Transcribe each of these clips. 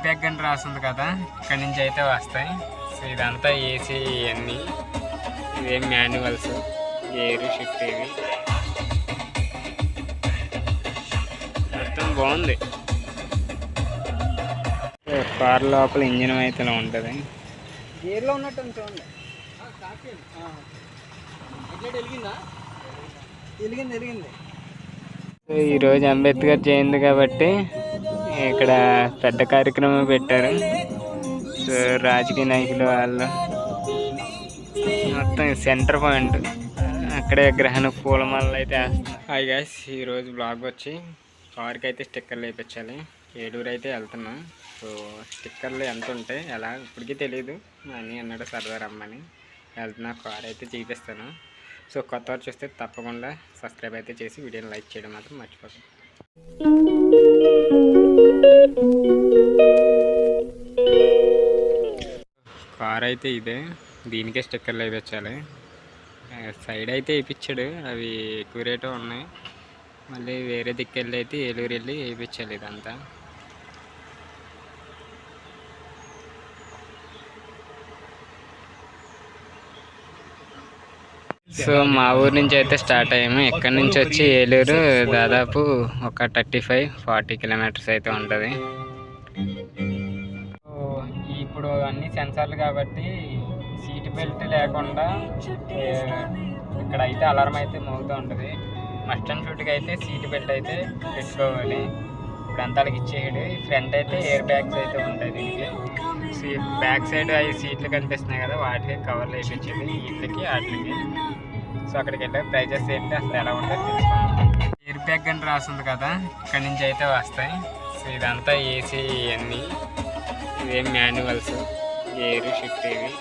Bag అని రాస్తుంది కదా, ఇక్కడ నుంచి అయితే వస్తాయి. సో ఇదంతా ఏసీ ఇవన్నీ, ఇవేం మాన్యువల్స్, ఎయిర్ షిఫ్ట్ ఇవి మొత్తం బాగుంది. కార్ లోపల ఇంజిన్ అయితే ఇలా ఉంటుంది, గేర్లో ఉన్నట్టు చూడండి. వెలిగింది. సో ఈరోజు అంబేద్కర్ జయంతి కాబట్టి ఇక్కడ పెద్ద కార్యక్రమం పెట్టారు. సో రాజకీయ నాయకులు వాళ్ళు మొత్తం సెంటర్ పాయింట్, అక్కడే విగ్రహానికి పూలమాలలు అయితే వేస్తున్నారు. హాయ్ గైస్, ఈరోజు బ్లాగ్ వచ్చి కార్కి అయితే స్టిక్కర్లు వేయించాలి. ఏలూరు అయితే వెళ్తున్నాం. సో స్టిక్కర్లు ఎంత ఉంటాయి ఎలా ఇప్పటికీ తెలియదు, అని అన్నాడు సరదా రమ్మని. వెళ్తున్నా, కార్ అయితే చూపిస్తాను. సో కొత్త వారు చూస్తే తప్పకుండా సబ్స్క్రైబ్ అయితే చేసి వీడియోని లైక్ చేయడం మాత్రం మర్చిపోకండి. కార్ అయితే ఇదే, దీనికే స్టిక్కర్లు వేయించాలి. సైడ్ అయితే వేయించాడు, అవి ఎక్కువ రేటు ఉన్నాయి. మళ్ళీ వేరే దిక్కెళ్ళి అయితే ఏలూరు వెళ్ళి వేయించాలి ఇదంతా. సో మా ఊరు నుంచి అయితే స్టార్ట్ అయ్యాము. ఎక్కడి నుంచి వచ్చి ఏలూరు దాదాపు ఒక 35-40 కిలోమీటర్స్ అయితే ఉంటుంది. సో ఇప్పుడు అన్ని సెన్సార్లు కాబట్టి సీట్ బెల్ట్ లేకుండా ఇక్కడ అయితే అలారం అయితే మోగుతూ ఉంటుంది. మస్ట్ అండ్ షూట్గా అయితే సీట్ బెల్ట్ అయితే పెట్టుకోవాలి. ఇప్పుడు అంతాలకి ఇచ్చేయడు. ఫ్రంట్ అయితే ఎయిర్ బ్యాగ్స్ అయితే ఉంటాయి దీనికి. బ్యాక్ సైడ్ అవి సీట్లు కనిపిస్తున్నాయి కదా, వాటికి కవర్లు వేయించేది వీటికి వాటికి. సో అక్కడికి వెళ్ళే ప్రైజెస్ ఏంటి అసలు ఎలా ఉంటుందో తెలుసుకుందాం. ఎయిర్ బ్యాగ్ అని రాస్తుంది కదా, ఇక్కడ నుంచి అయితే వస్తాయి. సో ఇదంతా ఏసీ ఇవన్నీ, ఇవేం మాన్యువల్స్, ఎయిర్ షిఫ్ట్ ఇవి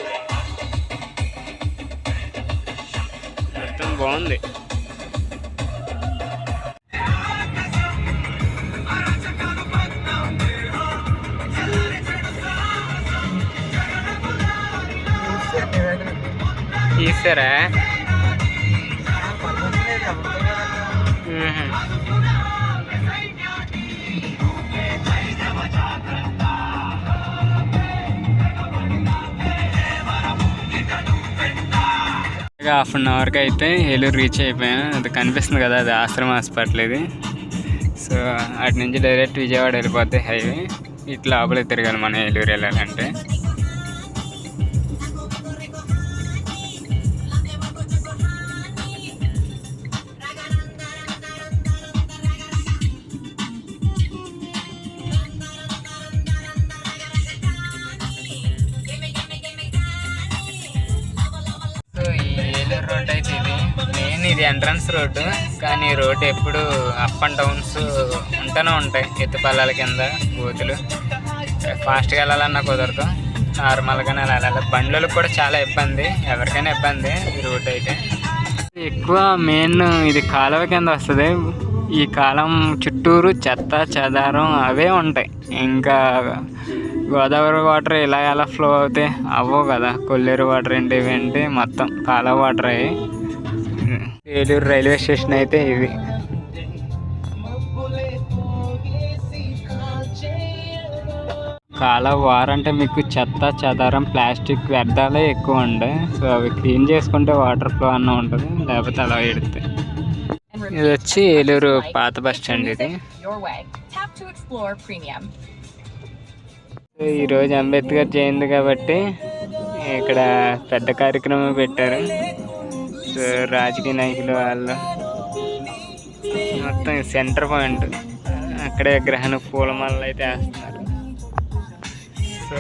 మొత్తం బాగుంది. తీసారా? హాఫ్ అన్ అవర్కి అయితే ఏలూరు రీచ్ అయిపోయాను. అది కనిపిస్తుంది కదా, అది ఆశ్రమ హాస్పిటల్ ఇది. సో అటు నుంచి డైరెక్ట్ విజయవాడ వెళ్ళిపోతే హైవే. ఇట్లా లోపలికి తిరగాలి మనం ఏలూరు వెళ్ళాలంటే. రోడ్ అయితే ఇది మెయిన్, ఇది ఎంట్రన్స్ రోడ్డు. కానీ రోడ్డు ఎప్పుడు అప్ అండ్ డౌన్స్ ఉంటూనే ఉంటాయి, ఎత్తుపల్లాల కింద గోతులు. ఫాస్ట్గా వెళ్ళాలన్నా కుదరదు, నార్మల్గానే వెళ్ళాలి. బండ్లకు కూడా చాలా ఇబ్బంది, ఎవరికైనా ఇబ్బంది ఈ రోడ్డు అయితే. ఎక్కువ మెయిన్ ఇది కాలువ కింద వస్తుంది. ఈ కాలం చుట్టూరు చెత్త చెదారం అవే ఉంటాయి. ఇంకా గోదావరి వాటర్ ఇలా ఎలా ఫ్లో అవుతాయి అవ్వవు కదా. కొల్లేరు వాటర్ ఏంటి ఇవేంటి మొత్తం కాలువ వాటర్ అయ్యి. ఏలూరు రైల్వే స్టేషన్ అయితే ఇది. కాలువ వారంటే మీకు చెత్త చెదారం ప్లాస్టిక్ వ్యర్థాలే ఎక్కువ ఉంటాయి. సో అవి క్లీన్ చేసుకుంటే వాటర్ ఫ్లో అన్న ఉంటుంది, లేకపోతే అలా ఎడుతాయి. ఇది వచ్చి ఏలూరు పాత బస్ స్టాండ్ ఇది. ఈరోజు అంబేద్కర్ జయంతి కాబట్టి ఇక్కడ పెద్ద కార్యక్రమం పెట్టారు. సో రాజకీయ నాయకులు వాళ్ళు మొత్తం సెంటర్ పాయింట్, అక్కడే విగ్రహానికి పూలమాలలు అయితే వేస్తున్నారు. సో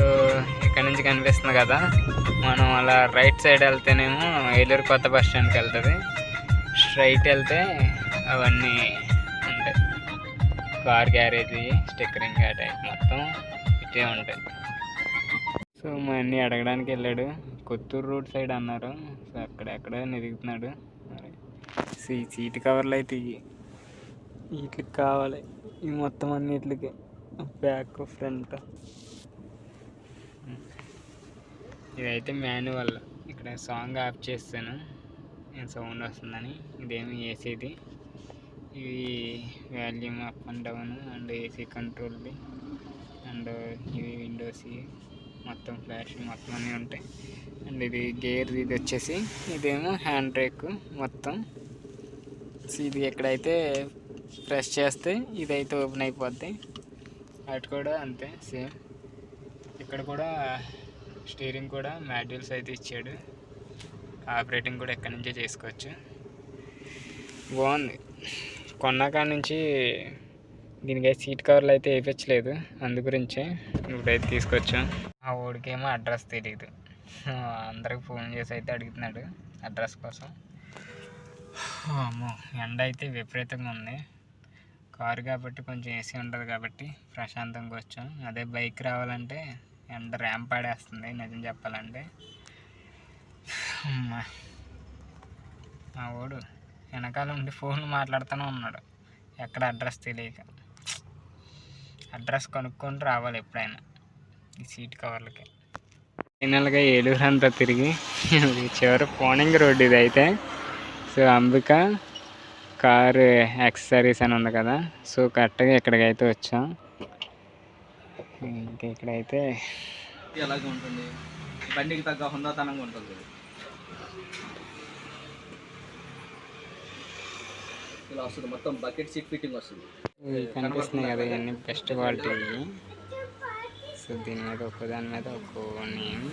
ఇక్కడ నుంచి కనిపిస్తుంది కదా, మనం అలా రైట్ సైడ్ వెళ్తేనేమో ఏలూరు కొత్త బస్ స్టాండ్కి వెళ్తుంది. స్ట్రైట్ వెళ్తే అవన్నీ ఉంటాయి, కార్ గ్యారేజ్, స్టిక్కరింగ్ ఆ టైప్ మొత్తం ఇటే ఉంటాయి. సో మా అన్నీ అడగడానికి వెళ్ళాడు. కొత్తూరు రోడ్ సైడ్ అన్నారు. సో అక్కడెక్కడ ఎదుగుతున్నాడు. మరి సీట్ కవర్లు అయితే వీటికి కావాలి, ఈ మొత్తం అన్నిటికి బ్యాక్ ఫ్రంట్. ఇదైతే మాన్యువల్. ఇక్కడ సాంగ్ ఆఫ్ చేస్తాను, నేను సౌండ్ వస్తుందని. ఇదేమి ఏసీది, ఇవి volume up and down and AC కంట్రోల్ది, అండ్ ఇవి విండోస్ మొత్తం ఫ్లాష్ మొత్తం అన్నీ ఉంటాయి. అండ్ ఇది గేర్, ఇది వచ్చేసి ఇదేమో హ్యాండ్ బ్రేక్ మొత్తం. సో ఇది ఎక్కడైతే ప్రెస్ చేస్తే ఇదైతే ఓపెన్ అయిపోద్ది. అటు కూడా అంతే సేమ్. ఇక్కడ కూడా స్టీరింగ్ కూడా మాడ్యూల్స్ అయితే ఇచ్చాడు. ఆపరేటింగ్ కూడా ఎక్కడి నుంచే చేసుకోవచ్చు. బాగుంది. కొన్నాక నుంచి దీనికైతే సీట్ కవర్లు అయితే వేయించలేదు, అందు గురించే ఇప్పుడైతే తీసుకొచ్చాం. ఆ ఓడికేమో అడ్రస్ తెలియదు, అందరికి ఫోన్ చేసి అయితే అడుగుతున్నాడు అడ్రస్ కోసం. అమ్మో ఎండ అయితే విపరీతంగా ఉంది. కారు కాబట్టి కొంచెం ఏసీ ఉంటుంది కాబట్టి ప్రశాంతంగా వచ్చాం. అదే బైక్ రావాలంటే ఎండ ర్యాంపాడేస్తుంది నిజం చెప్పాలంటే. మా వాడు వెనకాల ఉండి ఫోన్లు మాట్లాడుతూనే ఉన్నాడు, ఎక్కడ అడ్రస్ తెలియక. అడ్రస్ కనుక్కొని రావాలి ఎప్పుడైనా ఈ సీట్ కవర్లకి. ఫైనల్గా ఏలూరు అంతా తిరిగి చివరి పోనింగ్ రోడ్డు ఇది అయితే. సో అంబిక కారు యాక్సెసరీస్ అని ఉంది కదా, సో కరెక్ట్గా ఇక్కడికైతే వచ్చాం. ఇంకా ఇక్కడైతే ఎలాగ ఉంటుంది, బండికి తగ్గ హుందాతనంగా ఉంటుంది. ఇలా వస్తుంది మొత్తం బకెట్ సీట్ ఫిట్టింగ్ వస్తుంది. కనిపిస్తున్నాయి కదా ఇవన్నీ బెస్ట్ క్వాలిటీ. సో దీని మీద దాని మీద ఒక్కో నేమ్,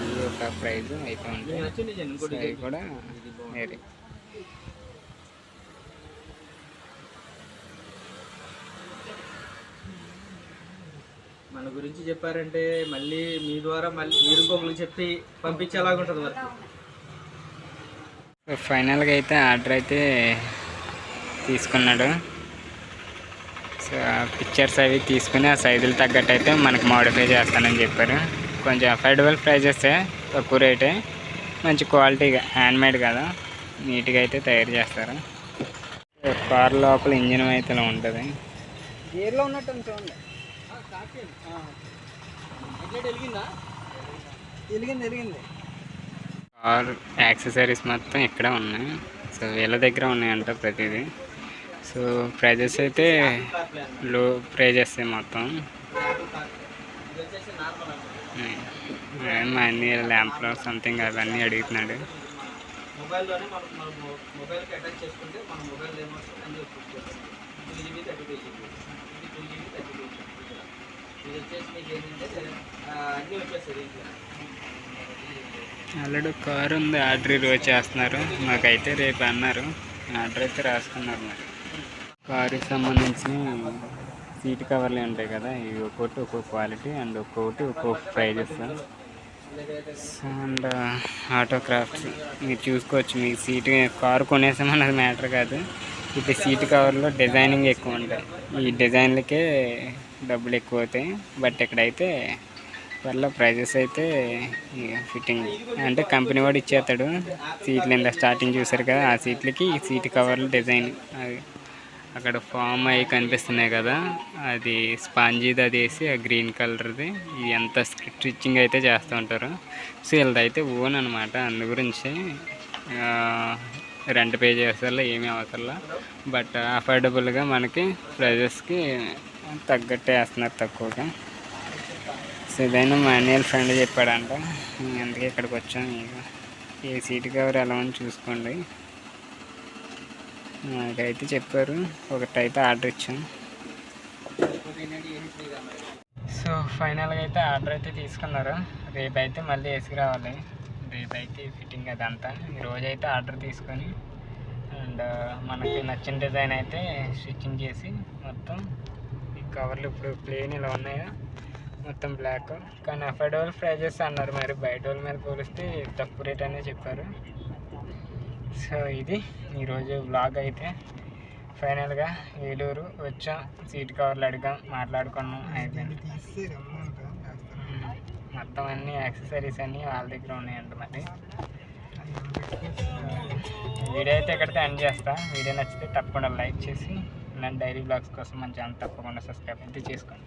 ఇది ఒక ప్రైజ్ అయితే ఉంటుంది. సో అవి కూడా వేరే. మన గురించి చెప్పారంటే మళ్ళీ మీ ద్వారా మళ్ళీ మీరు ఇంకొకరికి చెప్పి పంపించేలాగా ఉంటుంది వర్క్. ఫైనల్గా అయితే ఆర్డర్ అయితే తీసుకున్నాడు. సో పిక్చర్స్ అవి తీసుకుని ఆ సైజులు తగ్గట్టు అయితే మనకు మోడిఫై చేస్తానని చెప్పారు. కొంచెం అఫోర్డబుల్ ప్రైజెసే, తక్కువ రేటే, మంచి క్వాలిటీగా హ్యాండ్మేడ్ కదా, నీట్గా అయితే తయారు చేస్తారు. కార్ లోపల ఇంజిన్ అయితే ఇలా ఉంటుంది. గేర్లో ఉన్నట్టు చూడండి. వెలిగింది. కార్ యాక్సెసరీస్ మొత్తం ఇక్కడ ఉన్నాయి. సో వీళ్ళ దగ్గర ఉన్నాయంట ప్రతిదీ. సో ప్రైజెస్ అయితే లో ప్రైజెస్ మొత్తం. అన్ని ల్యాంప్లో సంథింగ్ అవన్నీ అడుగుతున్నాడు. మొబైల్లోనే మనం మొబైల్కి అటాచ్ చేసుకుంటే మన మొబైల్ ఏమవుతుంది అని చెప్పి 3GB 32GB, 2GB 32GB. ఇది వచ్చేసి మీకు ఏంటంటే అన్నీ వచ్చేస్తుంది. ఆల్రెడీ కారు ఉంది, ఆర్డర్ ఈరోజు చేస్తున్నారు. మాకైతే రేపు అన్నారు, ఆర్డర్ అయితే రాసుకున్నారు. మరి కారుకి సంబంధించిన సీట్ కవర్లు ఉంటాయి కదా, ఇవి ఒక్కొక్కటి ఒక్కొక్క క్వాలిటీ అండ్ ఒక్కొక్కటి ఒక్కొక్క ప్రైజెస్. అండ్ ఆటోక్రాఫ్ట్స్ మీరు చూసుకోవచ్చు. మీ సీట్ కారు కొనేసామన్నది మ్యాటర్ కాదు, ఇప్పుడు సీట్ కవర్లో డిజైనింగ్ ఎక్కువ ఉంటాయి. ఈ డిజైన్లకే డబ్బులు ఎక్కువ అవుతాయి. బట్ ఇక్కడైతే వల్ల ప్రైజెస్ అయితే ఫిట్టింగ్ అంటే కంపెనీ వాడు ఇచ్చేస్తాడు. సీట్లు ఇంత స్టార్టింగ్ చూసారు కదా, ఆ సీట్లకి ఈ సీట్ కవర్లు డిజైన్ అది అక్కడ ఫామ్ అవి కనిపిస్తున్నాయి కదా, అది స్పాంజీది అది వేసి ఆ గ్రీన్ కలర్ది ఇది ఎంత స్టిచ్చింగ్ అయితే చేస్తూ ఉంటారు. సో వీళ్ళది అయితే ఓన్ అనమాట. అందు గురించి రెంట్ పే చేసేలా ఏమీ అవసరంలా. బట్ అఫోర్డబుల్గా మనకి ప్రైజెస్కి తగ్గట్టే వేస్తున్నారు తక్కువగా. సో ఇదైనా మా అన్నయ్య ఫ్రెండ్ చెప్పాడంట, అందుకే ఇక్కడికి వచ్చాం. ఈ సీట్ కవర్ ఎలా ఉంది చూసుకోండి. నాకైతే చెప్పారు, ఒకటైతే ఆర్డర్ ఇచ్చాం. సో ఫైనల్గా అయితే ఆర్డర్ అయితే తీసుకున్నారు. రేపైతే మళ్ళీ వేసుకురావాలి. రేపైతే ఫిట్టింగ్ అదంతా. ఈరోజైతే ఆర్డర్ తీసుకొని అండ్ మనకి నచ్చిన డిజైన్ అయితే స్టిచ్చింగ్ చేసి మొత్తం ఈ కవర్లు ఇప్పుడు ప్లేన్ ఇలా ఉన్నాయా మొత్తం బ్లాక్. కానీ అఫోర్డబుల్ ప్రైజెస్ అన్నారు, మరి బయట వాళ్ళ మీద పోలిస్తే తక్కువ రేట్ అనే చెప్పారు. సో ఇది ఈరోజు వ్లాగ్ అయితే. ఫైనల్గా ఏలూరు వచ్చాం, సీట్ కవర్లు అడిగాం, మాట్లాడుకున్నాం, అయిపోయింది. మొత్తం అన్ని యాక్సెసరీస్ అన్నీ వాళ్ళ దగ్గర ఉన్నాయంట. మరి వీడియో అయితే ఎక్కడితే ఎండ్ చేస్తా. వీడియో నచ్చితే తప్పకుండా లైక్ చేసి ఇలాంటి డైరీ బ్లాగ్స్ కోసం మన ఛానల్ తప్పకుండా సబ్స్క్రైబ్ అయితే చేసుకోండి.